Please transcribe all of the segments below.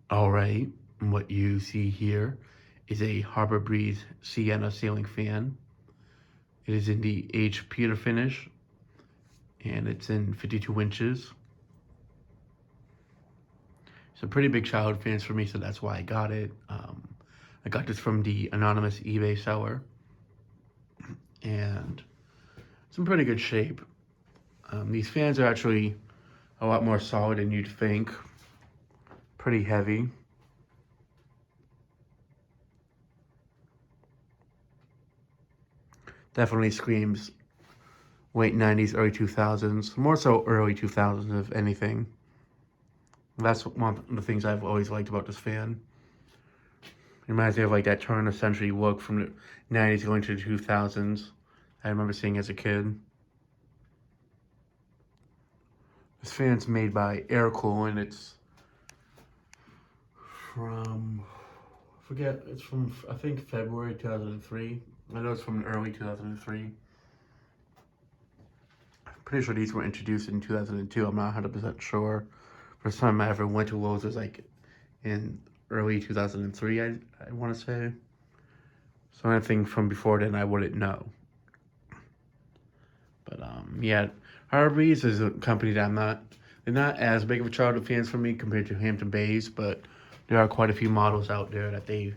All right, what you see here is a Harbor Breeze Sienna ceiling fan. It is in the aged pewter finish, and it's in 52 inches. It's a pretty big childhood fan for me, so that's why I got it. I got this from the anonymous eBay seller, and it's in pretty good shape. These fans are actually a lot more solid than you'd think. Pretty heavy. Definitely screams late 90s, early 2000s. More so early 2000s, if anything. That's one of the things I've always liked about this fan. It reminds me of like that turn of century look from the 90s going to the 2000s. I remember seeing as a kid. This fan's made by Air Cool, and it's from, I forget, it's from, I think, February 2003. I know it's from early 2003. I'm pretty sure these were introduced in 2002. I'm not 100% sure. First time I ever went to Lowe's was like in early 2003, I want to say. So anything from before then I wouldn't know. But yeah, Harvey's is a company that they're not as big of a childhood fans for me compared to Hampton Bays, but there are quite a few models out there that they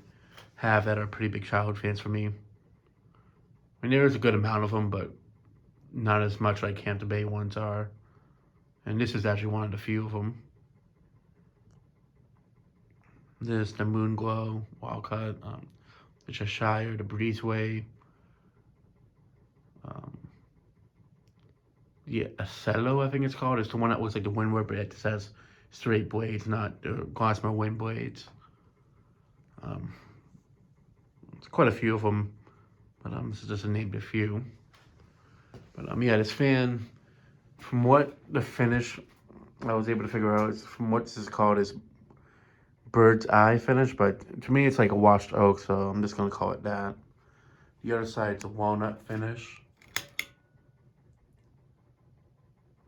have that are pretty big childhood fans for me. I mean, there is a good amount of them, but not as much like Hampton Bay ones are. And this is actually one of the few of them. There's the Moon Glow, Wildcat, the Cheshire, the Breezeway, um, yeah, Acello, I think it's called. It's the one that looks like the Windward, but it says straight blades, not the Glossmer wind blades. Um, it's quite a few of them, but this is just to name a few. But yeah, this fan, from what the finish I was able to figure out, is from what this is called is bird's eye finish, but to me it's like a washed oak, so I'm just gonna call it that. The other side's a walnut finish.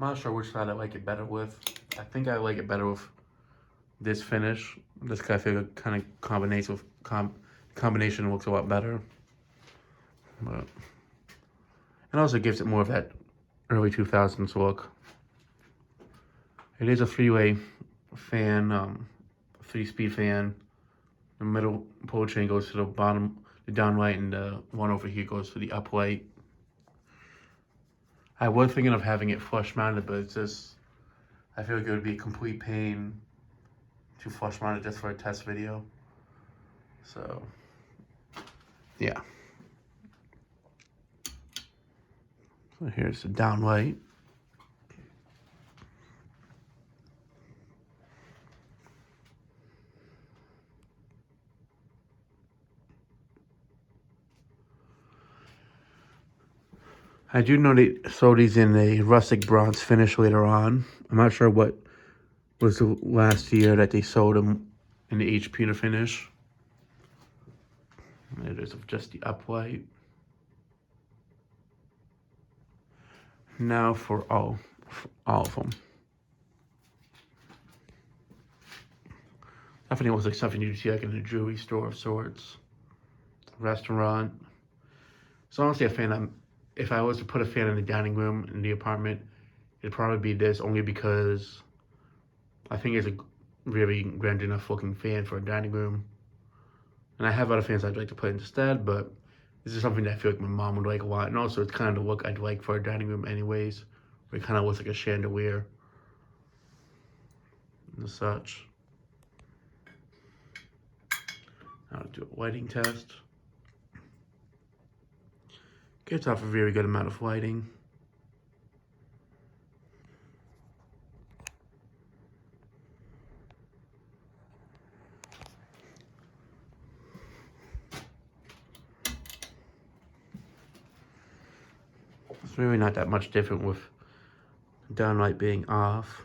I'm not sure which side I like it better with. I think I like it better with this finish. This kind of feel kind of combination looks a lot better. But it also gives it more of that early 2000s look. It is a three-way fan, three-speed fan. The middle pull chain goes to the bottom, the down light, and the one over here goes to the up light. I was thinking of having it flush mounted, but it's just, I feel like it would be a complete pain to flush mount it just for a test video. So, yeah. So here's the down light. I do know they sold these in a rustic bronze finish later on. I'm not sure what was the last year that they sold them in the aged pewter finish. It is just the uplight. Now for all of them. Definitely looks like something you'd see like in a jewelry store of sorts, restaurant. So honestly, a fan. If I was to put a fan in the dining room in the apartment, it'd probably be this, only because I think it's a really grand enough looking fan for a dining room. And I have other fans I'd like to put instead, but this is something that I feel like my mom would like a lot. And also, it's kind of the look I'd like for a dining room anyways, where it kind of looks like a chandelier and such. I'll do a lighting test. Gets off a very good amount of lighting. It's really not that much different with downlight being off.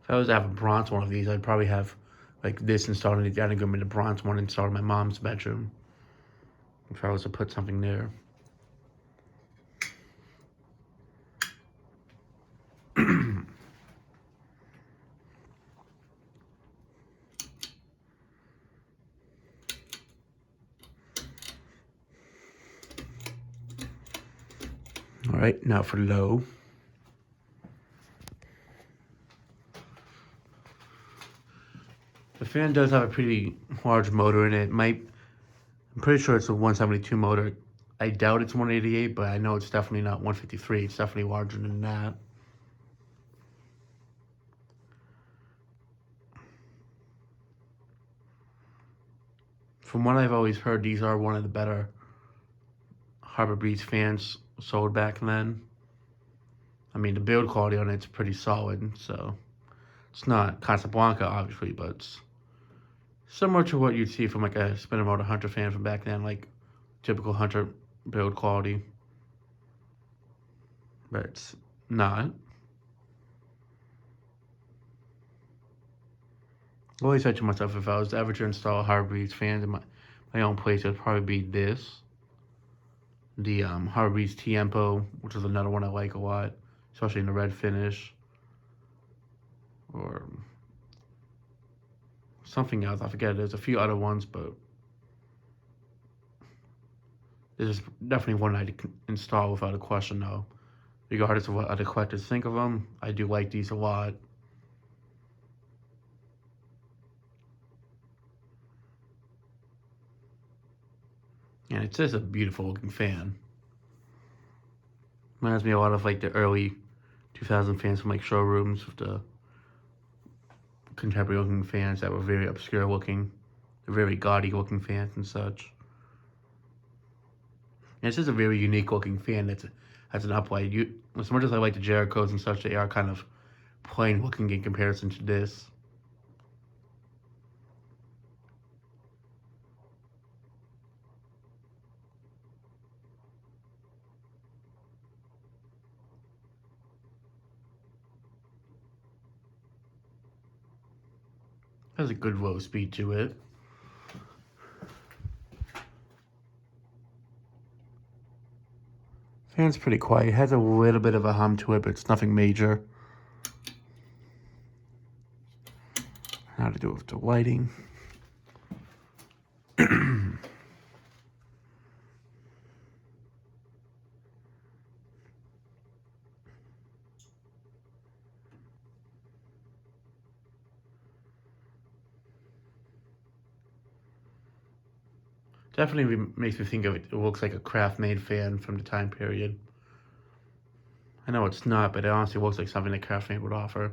If I was to have a bronze one of these, I'd probably have like this installed in the dining room and the bronze one installed in my mom's bedroom. if I was to put something there. All right, now for low. The fan does have a pretty large motor in it. I'm pretty sure it's a 172 motor. I doubt it's 188, but I know it's definitely not 153. It's definitely larger than that. From what I've always heard, these are one of the better Harbor Breeze fans sold back then. I mean, the build quality on it's pretty solid, so it's not Casablanca, obviously, but it's similar to what you'd see from like a spinner motor Hunter fan from back then, like typical Hunter build quality. But it's not. I always said to myself, if I was ever to install Harbor Breeze fans in my own place, it would probably be this. The Harbor Breeze Tiempo, which is another one I like a lot, especially in the red finish. Or something else, I forget. There's a few other ones, but this is definitely one I'd install without a question, though. Regardless of what other collectors think of them, I do like these a lot. And it's just a beautiful looking fan. Reminds me a lot of like the early 2000 fans from like showrooms with the contemporary looking fans that were very obscure looking, very gaudy looking fans and such. And it's just a very unique looking fan that's an uplight. As much as I like the Jerichos and such, they are kind of plain looking in comparison to this. Has a good low speed to it. Fan's pretty quiet. It has a little bit of a hum to it, but it's nothing major. How to do it with the lighting. Definitely makes me think of it. It looks like a craft-made fan from the time period. I know it's not, but it honestly looks like something that craft-made would offer.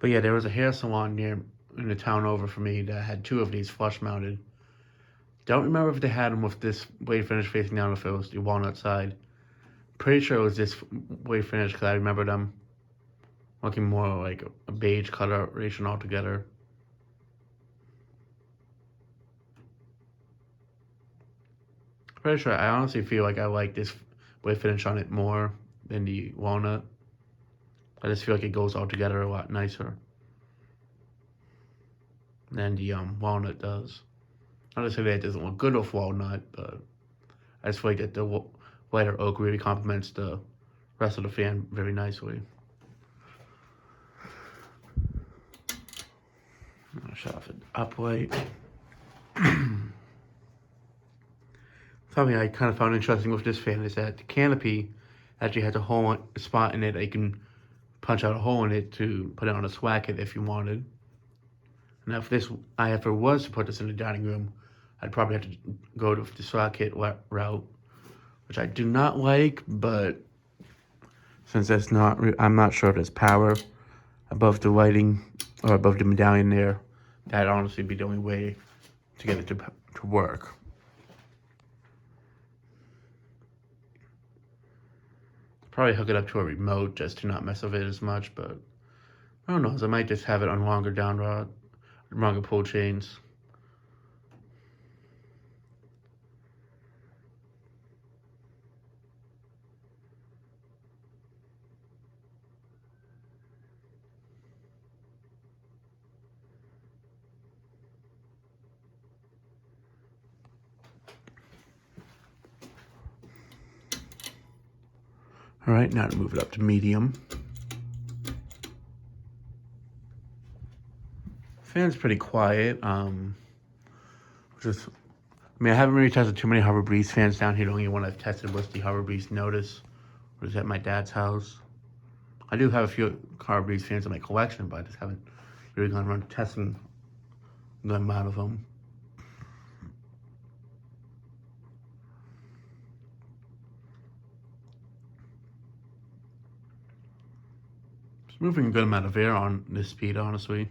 But yeah, there was a hair salon near in the town over for me that had two of these flush-mounted. Don't remember if they had them with this blade finish facing down, if it was the walnut side. Pretty sure it was this blade finish because I remember them looking more like a beige coloration altogether. Pretty sure. I honestly feel like I like this blade finish on it more than the walnut. I just feel like it goes all together a lot nicer than the walnut does. Not to say that it doesn't look good with walnut, but I just feel like that the lighter oak really complements the rest of the fan very nicely. I'll shut off it up light. Something I kind of found interesting with this fan is that the canopy actually has a spot in it that you can punch out a hole in it to put it on a swag kit if you wanted. Now, if I ever was to put this in the dining room, I'd probably have to go to the swag kit route, which I do not like, but since that's not, I'm not sure if there's power above the lighting or above the medallion there, that'd honestly be the only way to get it to work. Probably hook it up to a remote just to not mess with it as much, but I don't know, I might just have it on longer down rod, longer pull chains. All right, now to move it up to medium. Fan's pretty quiet. Just, I mean, I haven't really tested too many Harbor Breeze fans down here. The only one I've tested was the Harbor Breeze Notice, which is at my dad's house. I do have a few Harbor Breeze fans in my collection, but I just haven't really gone around testing the amount of them. It's moving a good amount of air on this speed, honestly.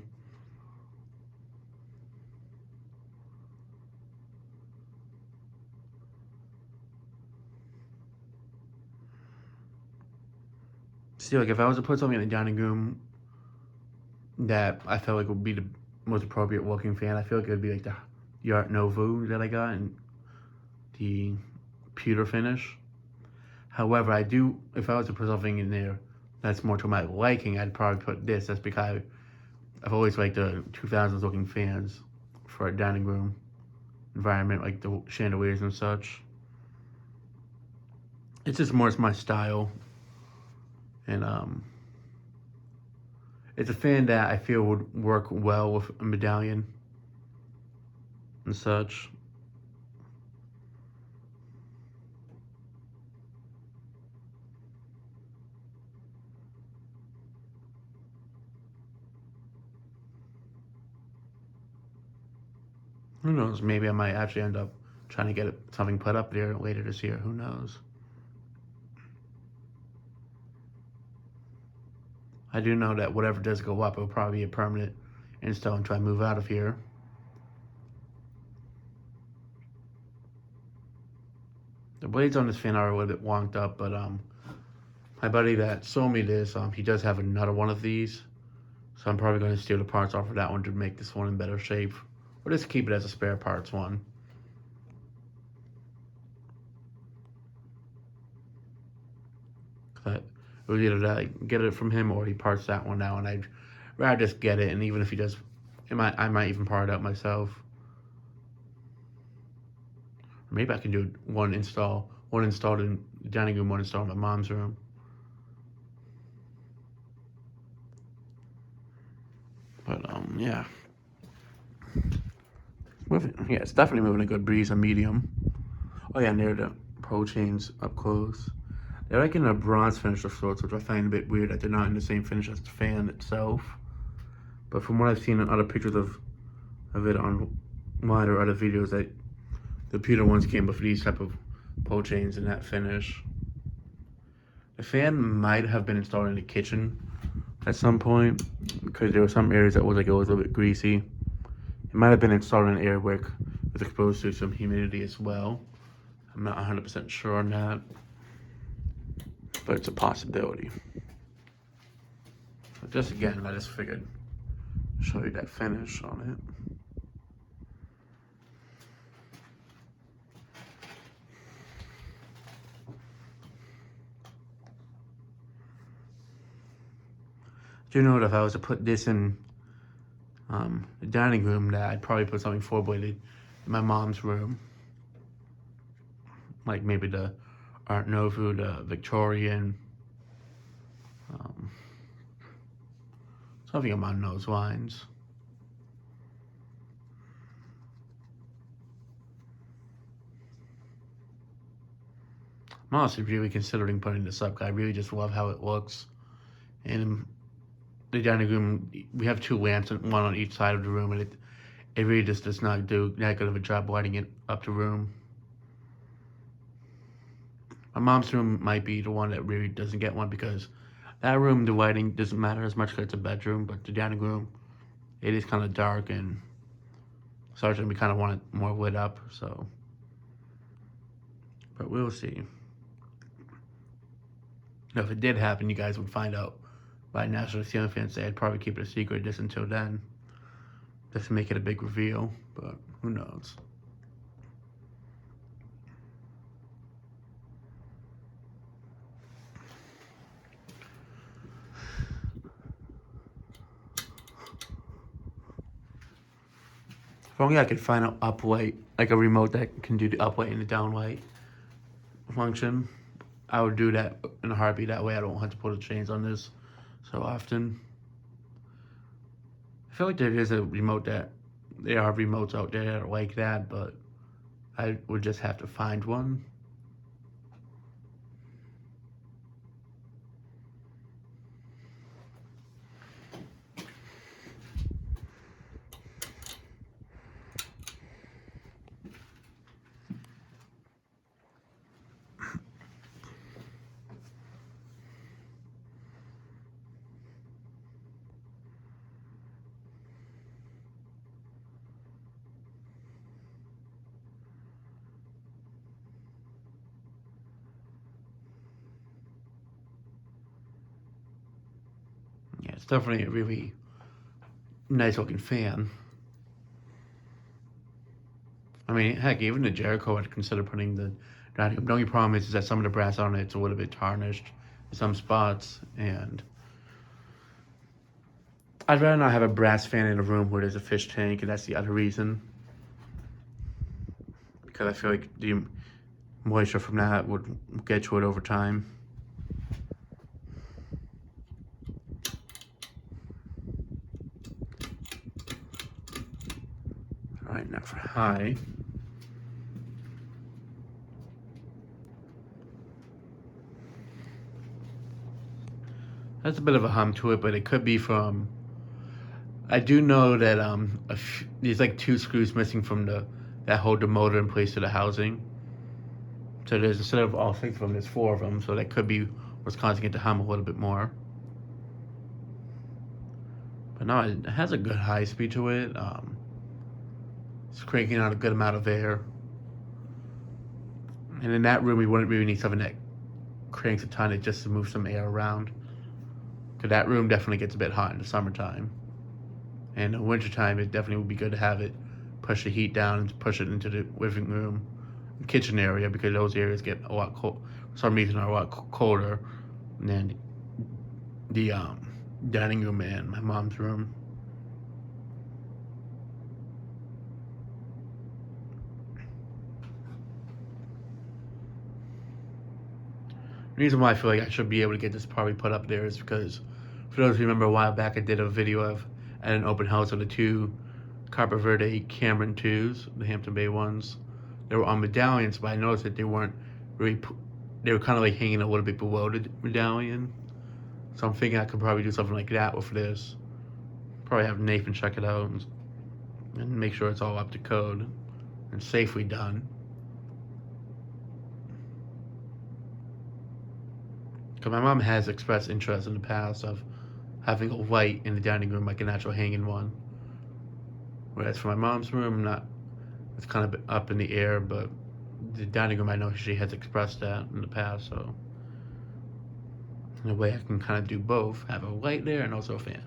See, like if I was to put something in the dining room that I felt like would be the most appropriate looking fan, I feel like it would be like the Art Nouveau that I got and the pewter finish. However, I do, if I was to put something in there that's more to my liking, I'd probably put this. That's because I've always liked the 2000s looking fans for a dining room environment, like the chandeliers and such. It's just more my style. And it's a fan that I feel would work well with a medallion and such. Who knows? Maybe I might actually end up trying to get something put up there later this year. Who knows? I do know that whatever does go up, it'll probably be a permanent install until I move out of here. The blades on this fan are a little bit wonked up, but my buddy that sold me this, he does have another one of these. So I'm probably going to steal the parts off of that one to make this one in better shape. Or just keep it as a spare parts one. But it was either that I get it from him or he parts that one out, and I'd rather just get it. And even if he does, I might even part it out myself. Or maybe I can do one installed in the dining room, one installed in my mom's room. But yeah. Yeah, it's definitely moving a good breeze, a medium. Oh yeah, and there are the pro chains up close. They're like in a bronze finish of sorts, which I find a bit weird that they're not in the same finish as the fan itself. But from what I've seen in other pictures of it online or other videos, that the pewter ones came with these type of pro chains in that finish. The fan might have been installed in the kitchen at some point because there were some areas that was like it was a little bit greasy. It might have been installed in an area where it was exposed to some humidity as well. I'm not 100% sure on that, but it's a possibility. So just again, I just figured show you that finish on it. Do you know that if I was to put this in the dining room, that I'd probably put something four-bladed in my mom's room, like maybe the Art Nouveau, the Victorian, something along those lines. I'm honestly really considering putting this up, because I really just love how it looks. And the dining room, we have two lamps, one on each side of the room, and it really just does not do that good of a job lighting it up the room. My mom's room might be the one that really doesn't get one, because that room, the lighting doesn't matter as much because it's a bedroom, but the dining room, it is kind of dark, and sergeant, we kind of want it more lit up, so. But we'll see. Now, if it did happen, you guys would find out by National Sienna fans. I'd probably keep it a secret just until then, just to make it a big reveal, but who knows. If only I could find an up light, like a remote that can do the up light and the down light function. I would do that in a heartbeat. That way I don't have to pull the chains on this so often. I feel like there is a remote that there are remotes out there that are like that, but I would just have to find one. Yeah, it's definitely a really nice looking fan. I mean, heck, even the Jericho, I'd consider putting the dining room. The only problem is that some of the brass on it's a little bit tarnished in some spots, and I'd rather not have a brass fan in a room where there's a fish tank, and that's the other reason. Because I feel like the moisture from that would get to it over time. All right, now for high. That's a bit of a hum to it, but it could be from. I do know that there's like 2 screws missing from that hold the motor in place to the housing. So there's instead of all 6 of them, there's 4 of them. So that could be what's causing it to hum a little bit more. But no, it has a good high speed to it. It's cranking out a good amount of air. And in that room, we wouldn't really need something that cranks a ton of just to move some air around. Because that room definitely gets a bit hot in the summertime. And in the wintertime, it definitely would be good to have it push the heat down and push it into the living room, kitchen area, because those areas get a lot cold. For some reason, are a lot colder than the dining room and my mom's room. The reason why I feel like I should be able to get this probably put up there is because, for those who remember a while back, I did a video of at an open house of the 2 Carpe Verde Cameron 2s, the Hampton Bay ones. They were on medallions, but I noticed that they weren't really. They were kind of like hanging a little bit below the medallion. So I'm thinking I could probably do something like that with this. Probably have Nathan check it out and make sure it's all up to code and safely done. Because my mom has expressed interest in the past of having a light in the dining room, like an actual hanging one. Whereas for my mom's room, not it's kind of up in the air, but the dining room, I know she has expressed that in the past. So in a way, I can kind of do both: have a light there and also a fan.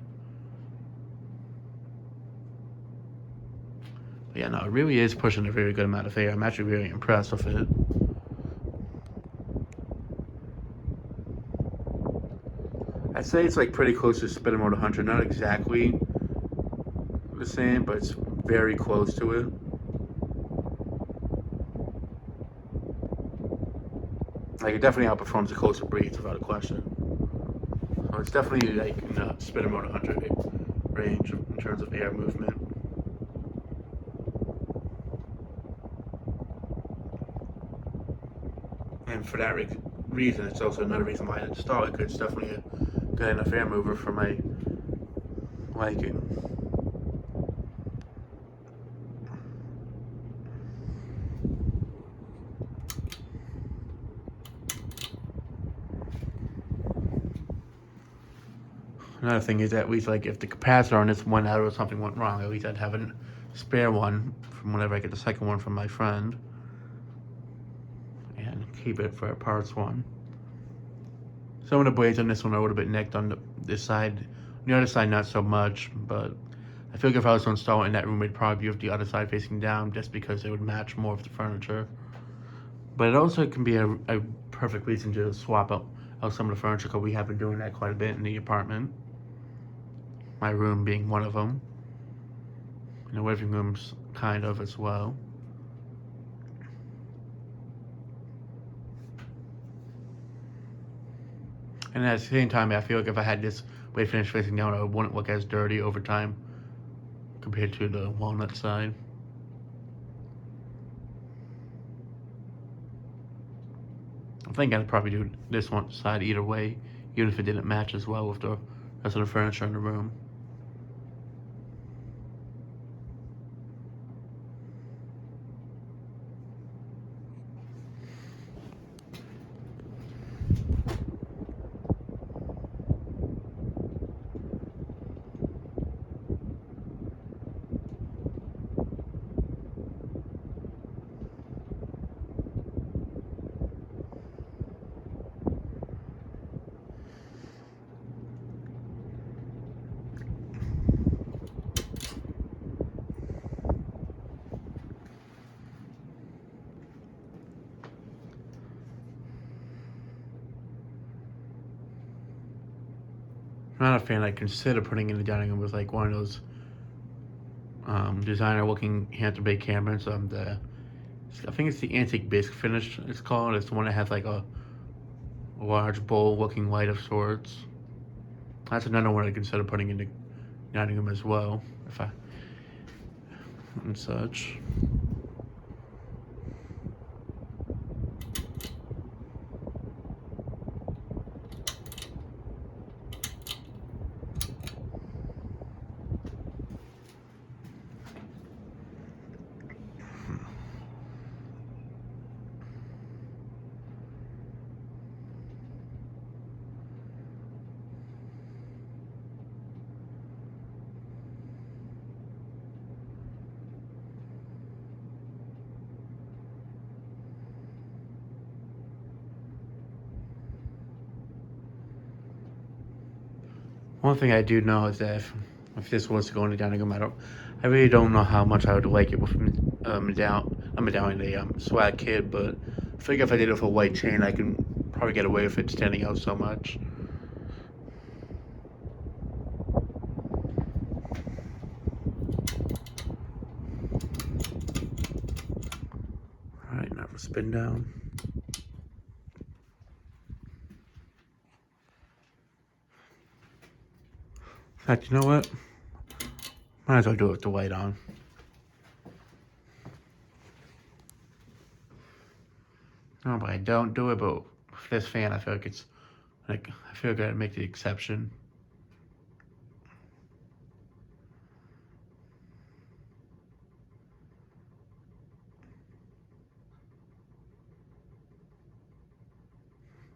But yeah, no, it really is pushing a very good amount of air. I'm actually really impressed with it. I'd say it's like pretty close to Spinner Motor 100. Not exactly the same, but it's very close to it. Like, it definitely outperforms the closer breeds without a question. So it's definitely like in the Spinner Motor 100 range in terms of air movement. And for that reason, it's also another reason why I install it, because it's definitely a good enough air mover for my liking. Another thing is that at least like if the capacitor on this went out or something went wrong, at least I'd have a spare one from whenever I get the second one from my friend, and keep it for a parts one. Some of the blades on this one are a little bit nicked on this side. On the other side, not so much, but I feel like if I was to install it in that room, it'd probably be with the other side facing down, just because it would match more of the furniture. But it also can be a perfect reason to swap out some of the furniture, because we have been doing that quite a bit in the apartment. My room being one of them. And the living room's kind of as well. And at the same time, I feel like if I had this weight finish facing down, it wouldn't look as dirty over time compared to the walnut side. I think I'd probably do this one side either way, even if it didn't match as well with the rest of the furniture in the room. I'm not a fan. I consider putting in the dining room with like one of those designer-looking Hampton Bay cameras. I think it's the antique bisque finish. It's called. It's the one that has like a large bowl-looking light of sorts. That's another one I consider putting in the dining room as well, if I and such. One thing I do know is that if this was to go in the dining room, I really don't know how much I would like it with medallion, a swag kid, but I figure if I did it with a white chain, I can probably get away with it standing out so much. All right, now for spin down. In fact, you know what? Might as well do it with the light on. Normally I don't do it, but with this fan, I feel like I feel like I'd make the exception.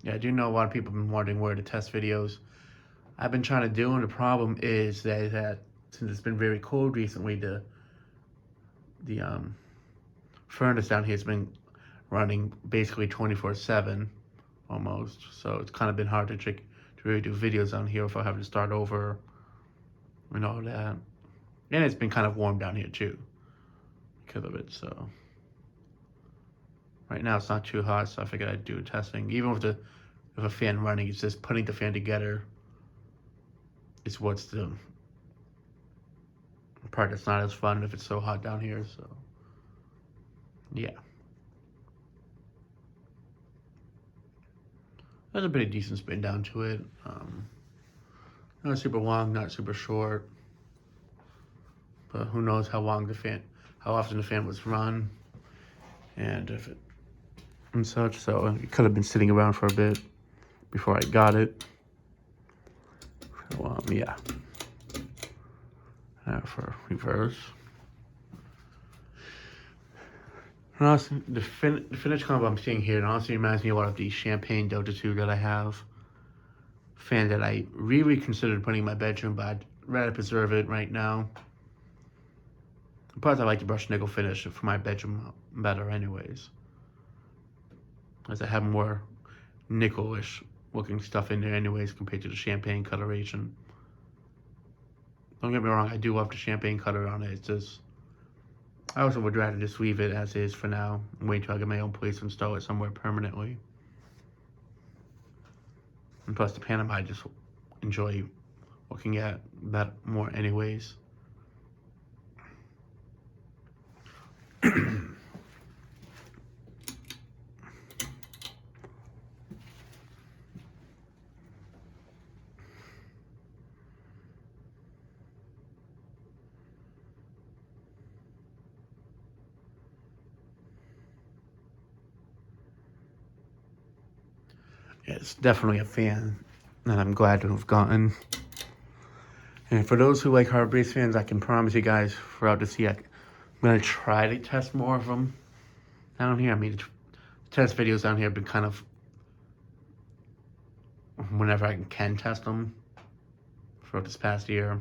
Yeah, I do know a lot of people have been wondering where to test videos. I've been trying to do, and the problem is that since it's been very cold recently, the furnace down here has been running basically 24/7 almost. So it's kind of been hard to really do videos on here if I have to start over and all that. And it's been kind of warm down here too because of it. So right now it's not too hot, so I figured I'd do testing. Even with a fan running, it's just putting the fan together is what's the part that's not as fun if it's so hot down here. So yeah. There's a pretty decent spin down to it. Not super long, not super short. But who knows how often the fan was run, and if it and such. So it could have been sitting around for a bit before I got it. So yeah. Now for reverse. And honestly, the finish combo I'm seeing here, it honestly reminds me a lot of the Champagne Delta 2 that I have. Fan that I really considered putting in my bedroom, but I'd rather preserve it right now. Plus, I like the brushed nickel finish for my bedroom better anyways, as I have more nickel-ish looking stuff in there anyways compared to the champagne coloration. Don't get me wrong, I do love the champagne color on it. It's just, I also would rather just leave it as is for now and wait until I get my own place to install it somewhere permanently. And plus the Panama, I just enjoy looking at that more anyways. it's definitely a fan that I'm glad to have gotten. And for those who like hard base fans, I can promise you guys throughout this year, I'm gonna try to test more of them down here. I mean, the test videos down here have been kind of whenever I can test them throughout this past year.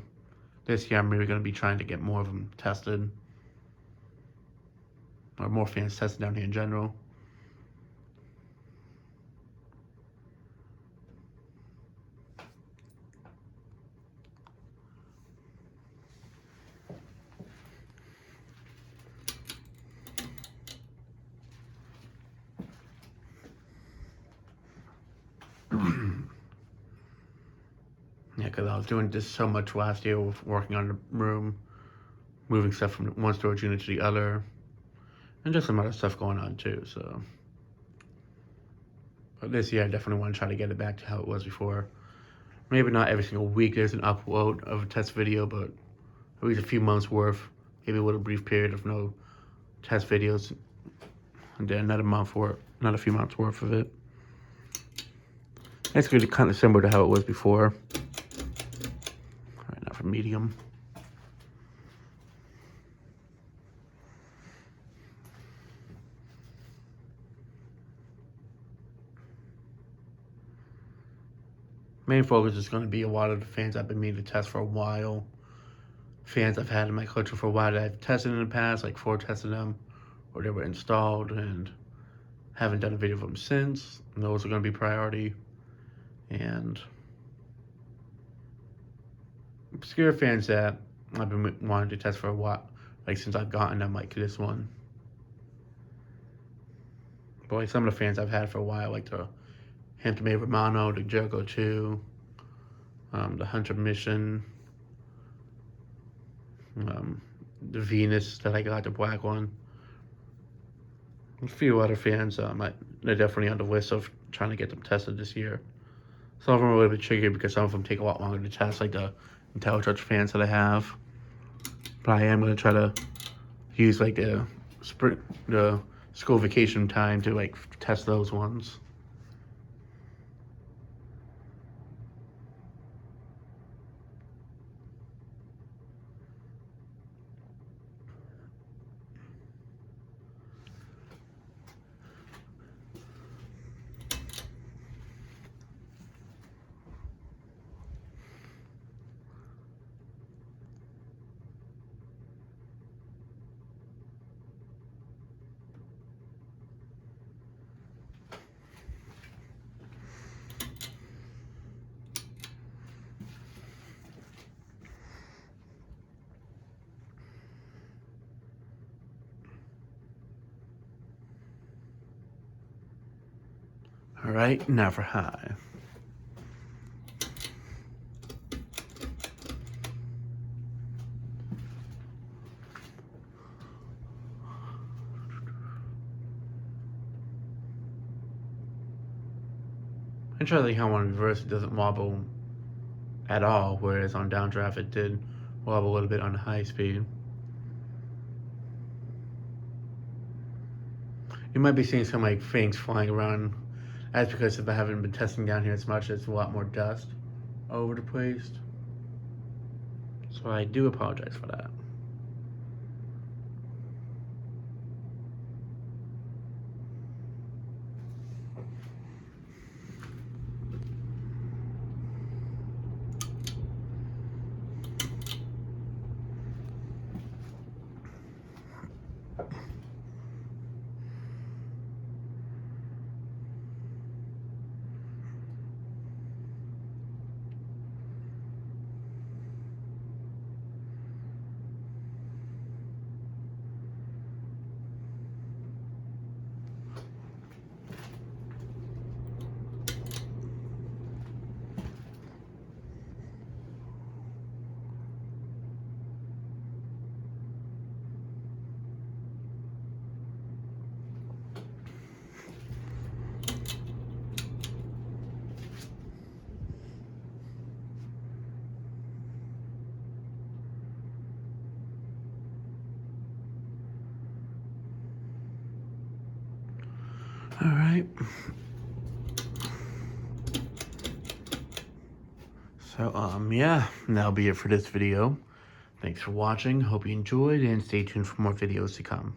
This year, I'm really gonna be trying to get more of them tested, or more fans tested down here in general. Yeah, because I was doing this so much last year with working on the room, moving stuff from one storage unit to the other, and just some other stuff going on too. So, but this year I definitely want to try to get it back to how it was before. Maybe not every single week there's an upload of a test video, but at least a few months worth, maybe a little brief period of no test videos, and then another few months worth of it. That's really kind of similar to how it was before. All right, now for medium. Main focus is going to be a lot of the fans I've been meaning to test for a while. Fans I've had in my collection for a while that I've tested in the past, like 4 tested them, or they were installed, and haven't done a video of them since. And those are going to be priority. And obscure fans that I've been wanting to test for a while, like since I've gotten them, like this one. But like some of the fans I've had for a while, like the Hampton May Romano, the Jericho 2, the Hunter Mission, the Venus that I got, the black one. A few other fans, they're definitely on the list of trying to get them tested this year. Some of them are a little bit tricky because some of them take a lot longer to test, like the IntelliTouch fans that I have. But I am going to try to use like the school vacation time to like test those ones. All right, now for high. Interestingly, how on reverse it doesn't wobble at all, whereas on downdraft it did wobble a little bit on high speed. You might be seeing some like things flying around. That's because if I haven't been testing down here as much, there's a lot more dust all over the place. So I do apologize for that. All right. So, yeah, that'll be it for this video. Thanks for watching. Hope you enjoyed, and stay tuned for more videos to come.